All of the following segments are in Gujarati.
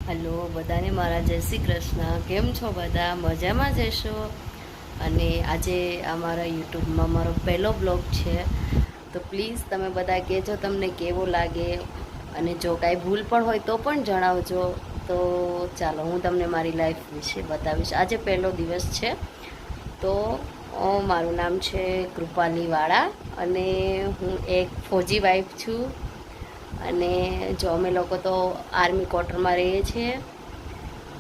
હલો બધાને મારા જય શ્રી કૃષ્ણ. કેમ છો બધા? મજામાં જ હશો. અને આજે અમારા યુટ્યુબમાં મારો પહેલો બ્લોગ છે, તો પ્લીઝ તમે બધા કહેજો તમને કેવો લાગે, અને જો કાંઈ ભૂલ પણ હોય તો પણ જણાવજો. તો ચાલો હું તમને મારી લાઈફ વિશે બતાવીશ. આજે પહેલો દિવસ છે. તો મારું નામ છે કૃપાલી વાળા, અને હું એક ફૌજી વાઈફ છું. અને જો અમે લોકો તો આર્મી ક્વાર્ટરમાં રહીએ છીએ.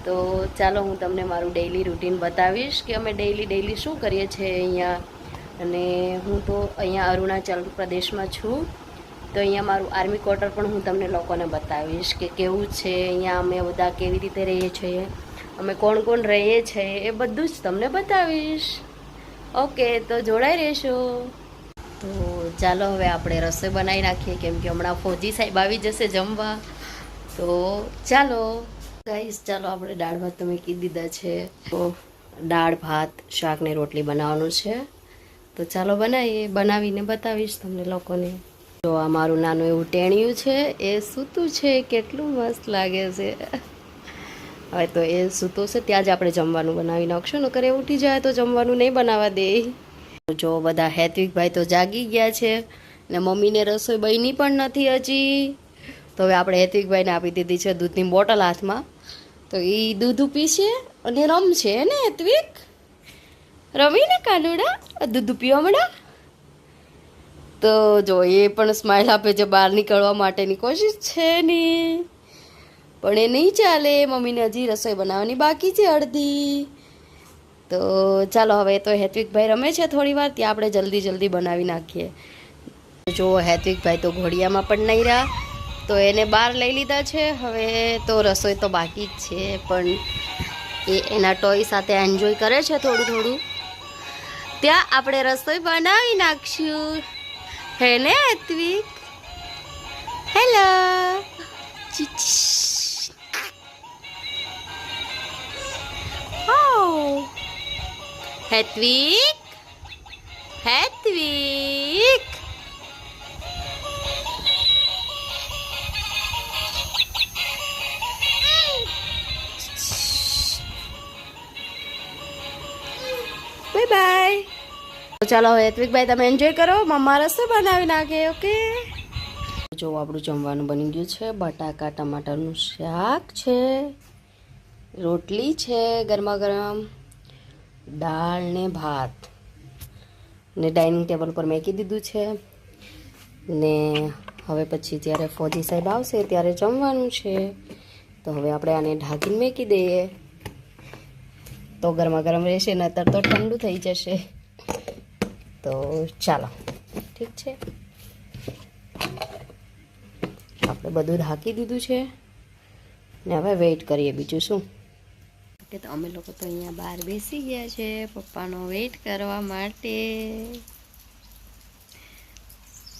તો ચાલો હું તમને મારું ડેઈલી રૂટીન બતાવીશ કે અમે ડેઈલી શું કરીએ છીએ અહીંયા. અને હું તો અહીંયા અરુણાચલ પ્રદેશમાં છું, તો અહીંયા મારું આર્મી ક્વાર્ટર પણ હું તમને લોકોને બતાવીશ કે કેવું છે અહીંયા, અમે બધા કેવી રીતે રહીએ છીએ, અમે કોણ કોણ રહીએ છીએ, એ બધું જ તમને બતાવીશ. ઓકે, તો જોડાઈ રહેશો. તો ચાલો હવે આપણે રસોઈ બનાવી નાખીએ, કેમ કે હમણાં ફૌજી સાહેબ આવી જશે જમવા. તો ચાલો ગાઈસ, ચાલો આપણે દાળ ભાત તો મૂકી દીધા છે. તો દાળ ભાત શાક ને રોટલી બનાવવાનું છે. તો ચાલો બનાવીને બતાવીશ તમને લોકોને. તો આ મારું નાનું એવું ટેણિયું છે, એ સૂતું છે, કેટલું મસ્ત લાગે છે. હવે તો એ સૂતો છે ત્યાં જ આપણે જમવાનું બનાવી નાખશું, નકર એ ઉઠી જાય તો જમવાનું નહીં બનાવવા દે. જો બધા હેત્વિકભાઈ તો જાગી ગયા છે, ને મમ્મીને રસોઈ બની પણ નથી હજી. તો હવે આપણે હેત્વિકભાઈને આપી દીધી છે દૂધની બોટલ હાથમાં, તો એ દૂધ પીશે અને રમશે ને. હેત્વિક રમીને કાનુડા દૂધ પીવા મળ્યા. તો જો એ પણ સ્માઇલ આપે છે, બહાર નીકળવા માટેની કોશિશ છે નહીં, પણ એ નહીં ચાલે. મમ્મીને હજી રસોઈ બનાવવાની બાકી છે અડધી. તો ચાલો હવે તો હેત્વિકભાઈ રમે છે થોડી વાર, ત્યાં આપણે જલ્દી બનાવી નાખીએ. જો હેત્વિકભાઈ તો ઘોડિયામાં પણ નહીં રહ્યા, તો એને બહાર લઈ લીધા છે. હવે તો રસોઈ તો બાકી જ છે, પણ એ એના ટોય સાથે એન્જોય કરે છે થોડું. ત્યાં આપણે રસોઈ બનાવી નાખશું, હે ને Hetvik? Hello Hetvik, Hetvik bye bye. ચાલો હેત્વિકભાઈ તમે એન્જોય કરો, મમ્મા રસોઈ બનાવી નાખે. ઓકે, જો આપણું જમવાનું બની ગયું છે. બટાકા ટમાટરનું શાક છે, રોટલી છે ગરમા ગરમ, દાળ ને ભાત, ને ડાઇનિંગ ટેબલ પર મૂકી દીધું છે. ને હવે પછી જ્યારે ફૌજી સાહેબ આવશે ત્યારે જમવાનું છે. તો હવે આપણે આને ઢાંકીને મૂકી દઈએ, તો ગરમા ગરમ રહેશે, નહીતર તો ઠંડુ થઈ જશે. તો ચાલો ઠીક છે, આપણે બધું ઢાંકી દીધું છે ને હવે વેઇટ કરીએ બીજું શું. કે તો અમે લોકો તો અહીંયા બહાર બેસી ગયા છે પપ્પાનો વેઇટ કરવા માટે.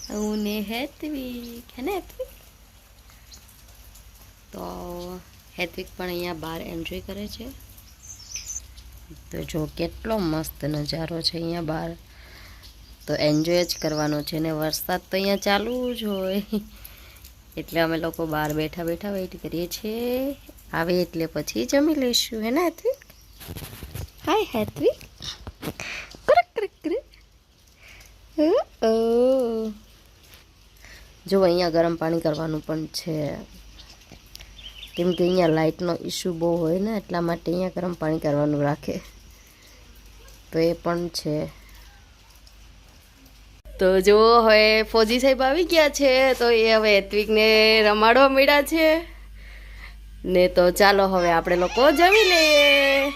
હું ને હેત્વિક, હે ને હેત્વિક? તો હેત્વિક પણ અહીંયા બહાર એન્જોય કરે છે. તો જો કેટલો મસ્ત નજારો છે અહીંયા બહાર, તો એન્જોય જ કરવાનો છે. ને વરસાદ તો અહીંયા ચાલુ જ હોય, એટલે અમે લોકો બહાર બેઠા વેઇટ કરીએ છીએ. આવે એટલે પછી જમી લઈશું, હે ને હેત્વિક? હાય હેત્વિક, જો અહીંયા ગરમ પાણી કરવાનું પણ છે, કેમ કે અહીંયા લાઇટનો ઇસ્યુ બહુ હોય ને, એટલા માટે અહીંયા ગરમ પાણી કરવાનું રાખે, તો એ પણ છે. તો જો હવે ફૌજી સાહેબ આવી ગયા છે, તો એ હવે હેત્વિકને રમાડવા મળ્યા છે ને. તો ચાલો હવે આપણે લોકો જમી લઈએ.